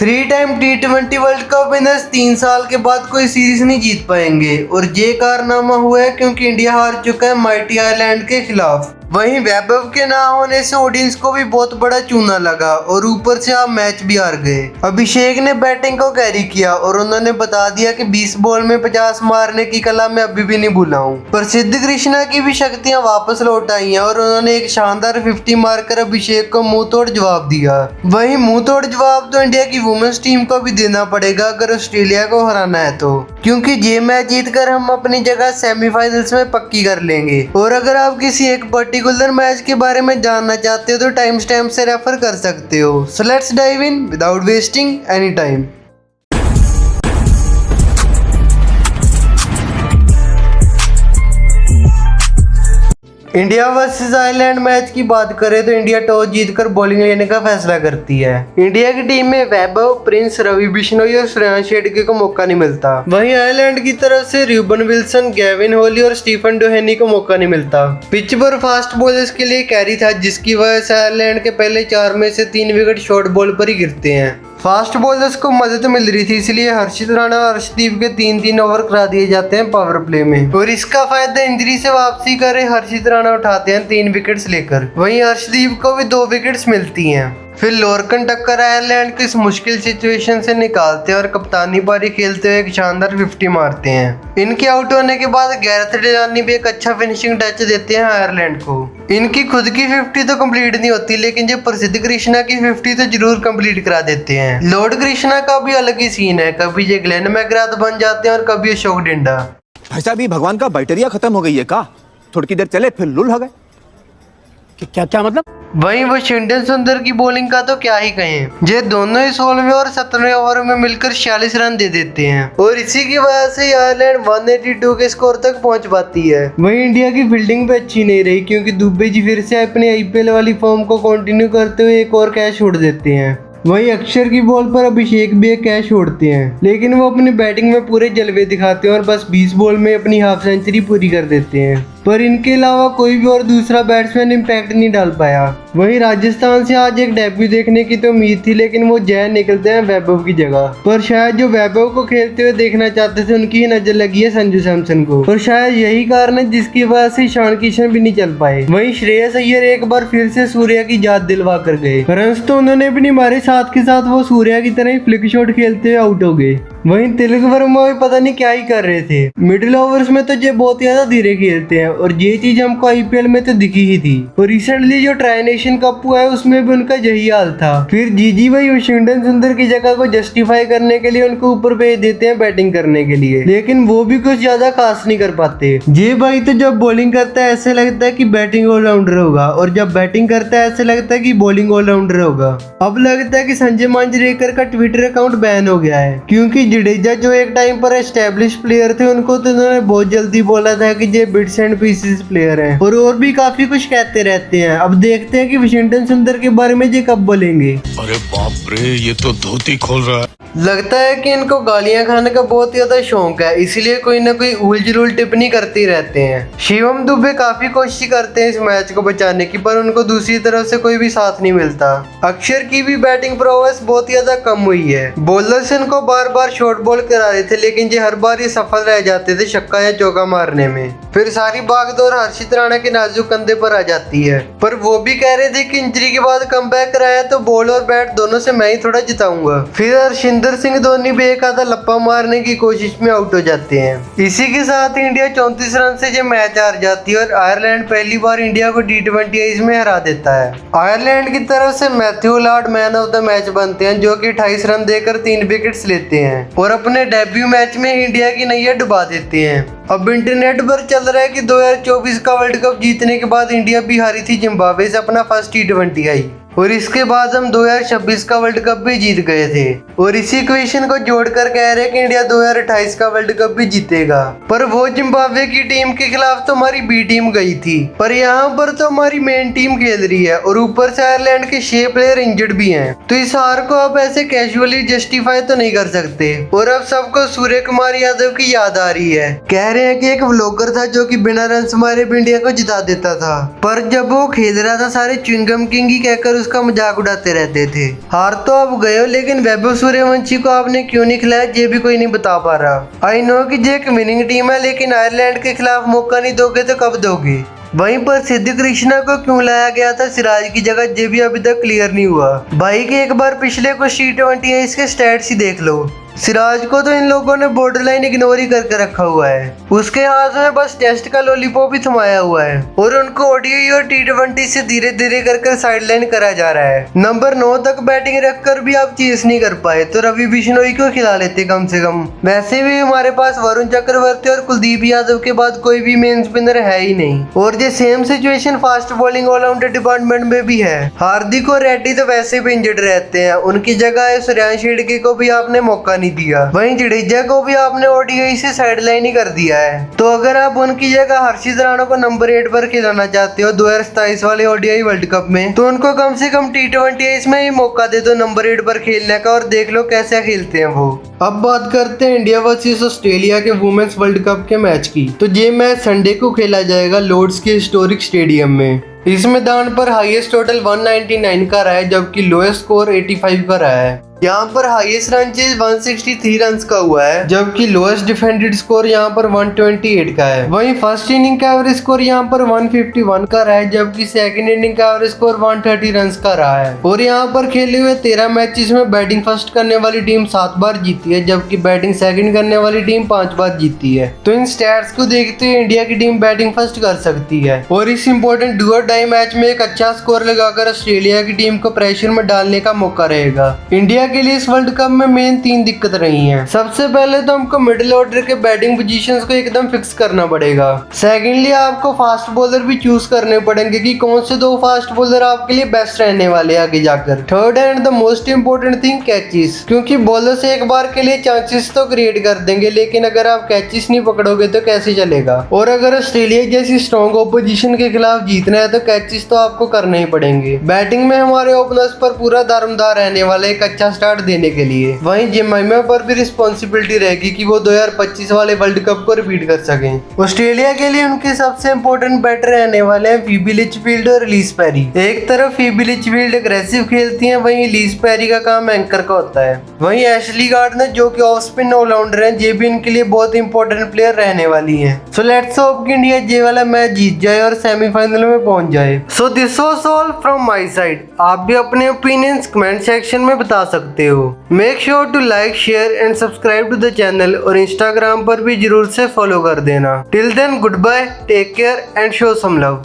3 time T20 world cup winners 3 साल के बाद कोई सीरीज नहीं जीत पाएंगे और ये कारनामा हुआ है क्योंकि इंडिया हार चुका है माइटी आयरलैंड के खिलाफ। वहीं वैभव के ना होने से ऑडियंस को भी बहुत बड़ा चूना लगा और ऊपर से आप मैच भी हार गए। अभिषेक ने बैटिंग को कैरी किया और उन्होंने बता दिया कि 20 बॉल में 50 मारने की कला मैं अभी भी नहीं भूला हूँ। प्रसिद्ध कृष्णा की भी शक्तियां वापस लौट आई हैं और उन्होंने एक शानदार 50 मारकर अभिषेक को मुंह तोड़ जवाब दिया। वहीं मुंह तोड़ जवाब तो इंडिया की वुमेन्स टीम को भी देना पड़ेगा अगर ऑस्ट्रेलिया को हराना है तो, क्योंकि ये मैच जीतकर हम अपनी जगह सेमीफाइनल्स में पक्की कर लेंगे। और अगर आप किसी एक पर्टिकुलर मैच के बारे में जानना चाहते हो तो टाइम स्टैम्प से रेफर कर सकते हो। So let's dive in without wasting any time. India versus Ireland match की बात करें तो इंडिया टॉस जीतकर बॉलिंग लेने का फैसला करती है। इंडिया की टीम में वैभव, प्रिंस, रवि बिश्नोई और श्रेयांश शेट्टी को मौका नहीं मिलता। वहीं आयरलैंड की तरफ से रूबन विल्सन, गेविन होली और स्टीफन डोहेनी को मौका नहीं मिलता। पिच पर फास्ट बॉलर्स के लिए कैरी था जिसकी वजह से आयरलैंड के पहले 4 में से 3 विकेट शॉर्ट बॉल पर ही गिरते हैं। फास्ट बॉलर्स को मदद मिल रही थी इसलिए हर्षित राणा और हर्षदीप के 3-3 ओवर करा दिए जाते हैं पावर प्ले में और इसका फायदा इंजरी से वापसी कर रहे हर्षित राणा उठाते हैं 3 विकेट्स लेकर। वहीं हर्षदीप को भी 2 विकेट्स मिलती हैं। फिर लोरकन टक्कर आयरलैंड को इस मुश्किल सिचुएशन से निकालते हैं और कप्तानी पारी खेलते हुए एक शानदार 50 मारते हैं। इनके आउट होने के बाद गैरेथ डिलानी भी एक अच्छा फिनिशिंग टच देते हैं आयरलैंड को। इनकी खुद की 50 तो कंप्लीट नहीं होती लेकिन जो प्रसिद्ध कृष्णा की 50 तो जरूर कंप्लीट करा देते हैं। लॉर्ड कृष्णा का भी अलग ही सीन है, कभी ये ग्लेन मैकग्राथ बन जाते हैं और कभी अशोक डिंडा। भाई साहब, भगवान का बैटरिया खत्म हो गई है का? थोड़ी देर चले फिर लुल हो गए। क्या मतलब? वहीं वाशिंगटन सुंदर की बॉलिंग का तो क्या ही कहें। ये दोनों ही 16वें और 17वें ओवर में मिलकर 46 रन दे देते हैं और इसी की वजह से आयरलैंड 182 के स्कोर तक पहुंच पाती है। वहीं इंडिया की फील्डिंग भी अच्छी नहीं रही क्योंकि दुबे जी फिर से अपने आईपीएल वाली फॉर्म को कंटिन्यू करते हुए एक और कैच छोड़ देते हैं। वहीं अक्षर की बॉल पर अभिषेक भी एक कैच छोड़ते हैं लेकिन वो अपनी बैटिंग में पूरे जलवे दिखाते हैं और बस 20 बॉल में अपनी हाफ सेंचुरी पूरी कर देते हैं, पर इनके अलावा कोई भी और दूसरा बैट्समैन इम्पैक्ट नहीं डाल पाया। वहीं राजस्थान से आज एक डेब्यू देखने की तो उम्मीद थी लेकिन वो जैन निकलते हैं वैभव की जगह, पर शायद जो वैभव को खेलते हुए देखना चाहते थे उनकी ही नजर लगी है संजू सैमसन को और शायद यही कारण है जिसकी वजह से ईशान किशन भी नहीं चल पाए। वहीं श्रेयस अय्यर एक बार फिर से सूर्या की याद दिलवा कर गए। रन्स तो उन्होंने भी नहीं मारे, साथ के साथ वो सूर्या की तरह ही फ्लिक शॉट खेलते हुए आउट हो गए। वहीं तिलक वर्मा भी पता नहीं क्या ही कर रहे थे। मिडिल ओवर्स में तो ये बहुत ज्यादा धीरे खेलते हैं और ये चीज हमको आईपीएल में तो दिखी ही थी और रिसेंटली जो ट्राई नेशन कप हुआ है उसमें भी उनका यही हाल था। फिर जीजी भाई वाशिंगटन सुंदर की जगह को जस्टिफाई करने के लिए उनको ऊपर भेज देते हैं बैटिंग करने के लिए, लेकिन वो भी कुछ ज्यादा खास नहीं कर पाते। ये भाई तो जब बॉलिंग करता है ऐसे लगता है कि बैटिंग ऑलराउंडर होगा और जब बैटिंग करता है ऐसे लगता है कि बॉलिंग ऑलराउंडर होगा। अब लगता है कि संजय मांजरेकर का ट्विटर अकाउंट बैन हो गया है क्योंकि जडेजा जो एक टाइम पर एस्टेब्लिश प्लेयर थे उनको तो उन्होंने बहुत जल्दी बोला था कि ये बिट्स एंड पीसेस प्लेयर हैं और भी काफी कुछ कहते रहते हैं। अब देखते हैं कि वाशिंगटन सुंदर के बारे में ये कब बोलेंगे। अरे बाप रे, ये तो धोती खोल रहा है। लगता है कि इनको गालियां खाने का बहुत ज्यादा शौक है, इसलिए कोई ना कोई उलझुल टिप्पणी करते रहते हैं। शिवम दुबे काफी कोशिश करते हैं इस मैच को बचाने की पर उनको दूसरी तरफ से कोई भी साथ नहीं मिलता। अक्षर की भी बैटिंग प्रोग्रेस बहुत ज्यादा कम हुई है। बॉलर्स इनको बार बार शॉर्ट बॉल करा रहे थे लेकिन ये हर बार ये सफल रह जाते थे छक्का या चौका मारने में। फिर सारी भागदौड़ हर्षित राणा के नाजुक कंधे पर आ जाती है, पर वो भी कह रहे थे कि इंजरी के बाद कमबैक कराया तो बॉल और बैट दोनों से मैं ही थोड़ा जिताऊंगा। फिर हरशिंदर सिंह धोनी भी एक आधा लप्पा मारने की कोशिश में आउट हो जाते हैं। इसी के साथ इंडिया 34 रन से ये मैच हार जाती है और आयरलैंड पहली बार इंडिया को T20 में हरा देता है। आयरलैंड की तरफ से Matthew Lord man of the match बनते हैं जो कि 28 रन देकर 3 विकेट्स लेते हैं और अपने डेब्यू मैच में इंडिया की नैया डुबा देते हैं। अब इंटरनेट पर चल रहा है कि 2024 का वर्ल्ड कप जीतने के बाद इंडिया भी हारी थी जिम्बाब्वे से अपना फर्स्ट T20 और इसके बाद हम 2026 का वर्ल्ड कप भी जीत गए थे और इसी इक्वेशन को जोड़कर कह रहे हैं कि इंडिया 2028 का वर्ल्ड कप भी जीतेगा। पर वो जिम्बाब्वे की टीम के खिलाफ तो हमारी बी टीम गई थी, पर यहाँ पर तो हमारी मेन टीम खेल रही है और ऊपर से आयरलैंड के 6 प्लेयर इंजर्ड भी हैं, तो इस हार को आप ऐसे कैजुअली जस्टिफाई तो नहीं कर सकते। और अब सबको सूर्य कुमार यादव की याद आ रही है। कह रहे हैं कि एक व्लॉगर था जो कि बिना रन मारे भी इंडिया को जिता देता था, पर जब वो खेल रहा था सारे च्युइंगम किंग ही कहकर उसका मजाक उड़ाते रहते थे। हार तो आप गए हो, लेकिन वैभव सूर्यवंशी को आपने क्यों नहीं खिलाया ये भी कोई नहीं बता पा रहा। आई नो कि ये एक विनिंग टीम है, लेकिन आयरलैंड के खिलाफ मौका नहीं दोगे तो कब दोगे। वहीं पर सिद्ध कृष्णा को क्यों लाया गया था सिराज की जगह ये भी अभी तक क्लियर नहीं हुआ। भाई के एक बार पिछले कुछ T20 इसके स्टैट्स ही देख लो। सिराज को तो इन लोगों ने बॉर्डरलाइन इग्नोर ही करके रखा हुआ है। उसके हाथ में बस टेस्ट का लॉलीपॉप ही थमाया हुआ है और उनको ओडीआई और T20 से धीरे धीरे कर साइडलाइन करा जा रहा है। नंबर 9 तक बैटिंग रखकर भी आप चेस नहीं कर पाए तो रवि बिश्नोई को खिला लेते कम से कम। वैसे भी हमारे पास वरुण चक्रवर्ती और कुलदीप यादव के बाद कोई भी मेन स्पिनर है ही नहीं। और ये same situation fast bowling all-rounder department में भी है। हार्दिक और रेड्डी तो वैसे भी इंजर्ड रहते हैं, उनकी जगह सूर्यांश शेड़के को भी आपने मौका नहीं दिया। वहीं जडेजा को भी आपने ओडीआई से साइडलाइन ही कर दिया है। तो अगर आप उनकी जगह हर्षित राणा को नंबर 8 पर खिलाना चाहते हो 2027 वाले ओडीआई वर्ल्ड कप में, तो उनको कम से कम T20 में ही मौका दे दो नंबर 8 पर खेलने का और देख लो कैसे खेलते हैं वो। अब बात करते हैं इंडिया वर्सेस ऑस्ट्रेलिया के वुमेन्स वर्ल्ड कप के मैच की। तो ये मैच संडे को खेला जाएगा लॉर्ड्स के हिस्टोरिक स्टेडियम में। इस मैदान पर हाईएस्ट टोटल 199 का रहा है, जबकि लोएस्ट स्कोर 85 का रहा है। यहाँ पर हाईएस्ट रन चेज 163 रन का हुआ है, जबकि लोएस्ट डिफेंडेड स्कोर यहाँ पर 128 का है। वहीं फर्स्ट इनिंग का एवरेज स्कोर यहाँ पर 151 का रहा है, जबकि सेकंड इनिंग का एवरेज स्कोर 130 रन का रहा है। और यहाँ पर खेले हुए 13 मैचेस में बैटिंग फर्स्ट करने वाली टीम 7 बार जीती है, जबकि बैटिंग सेकंड करने वाली टीम 5 बार जीती है। तो इन स्टैट्स को देखते हुए इंडिया की टीम बैटिंग फर्स्ट कर सकती है और इस इंपॉर्टेंट डू और डाई मैच में एक अच्छा स्कोर लगाकर ऑस्ट्रेलिया की टीम को प्रेशर में डालने का मौका रहेगा। इंडिया के लिए इस वर्ल्ड कप में मेन 3 दिक्कत रही हैं। सबसे पहले तो हमको मिडिल ऑर्डर के बैटिंग पोजीशंस को एकदम फिक्स करना पड़ेगा। सेकेंडली आपको फास्ट बॉलर भी चूज करने पड़ेंगे कि कौन से 2 फास्ट बॉलर आपके लिए बेस्ट रहने वाले आगे जाकर। Third and the most important thing catches, क्योंकि बॉलर्स एक बार के लिए चांसेस तो क्रिएट कर देंगे, लेकिन अगर आप कैचेस नहीं पकड़ोगे तो कैसे चलेगा। और अगर ऑस्ट्रेलिया जैसी स्ट्रॉन्ग ऑपोजिशन के खिलाफ जीतना है तो कैचेस तो आपको करने ही पड़ेंगे। बैटिंग में हमारे ओपनर्स पर पूरा दारोमदार रहने वाला एक अच्छा स्टार्ट देने के लिए। वहीं जेमाइमा पर भी रिस्पॉन्सिबिलिटी रहेगी कि वो 2025 वाले वर्ल्ड कप को रिपीट कर सकें। ऑस्ट्रेलिया के लिए उनके सबसे इंपॉर्टेंट बैटर रहने वाले हैं फीबी लिचफील्ड और एलिस पेरी। एक तरफ फीबी लिचफील्ड एग्रेसिव खेलती हैं, वहीं एलिस पेरी का काम एंकर का होता है। वहीं एशली गार्डनर जो कि ऑफ स्पिन ऑलराउंडर हैं, ये भी इनके लिए बहुत इंपॉर्टेंट प्लेयर रहने वाली हैं। सो लेट्स होप कि इंडिया ये वाला मैच जीत जाए और सेमीफाइनल में पहुंच जाए। So this was all from my side. आप भी अपने ओपिनियंस कमेंट सेक्शन में बता सकते हो। Make sure to like, share and subscribe to the channel और इंस्टाग्राम पर भी जरूर से फॉलो कर देना। Till then goodbye, take care and show some love.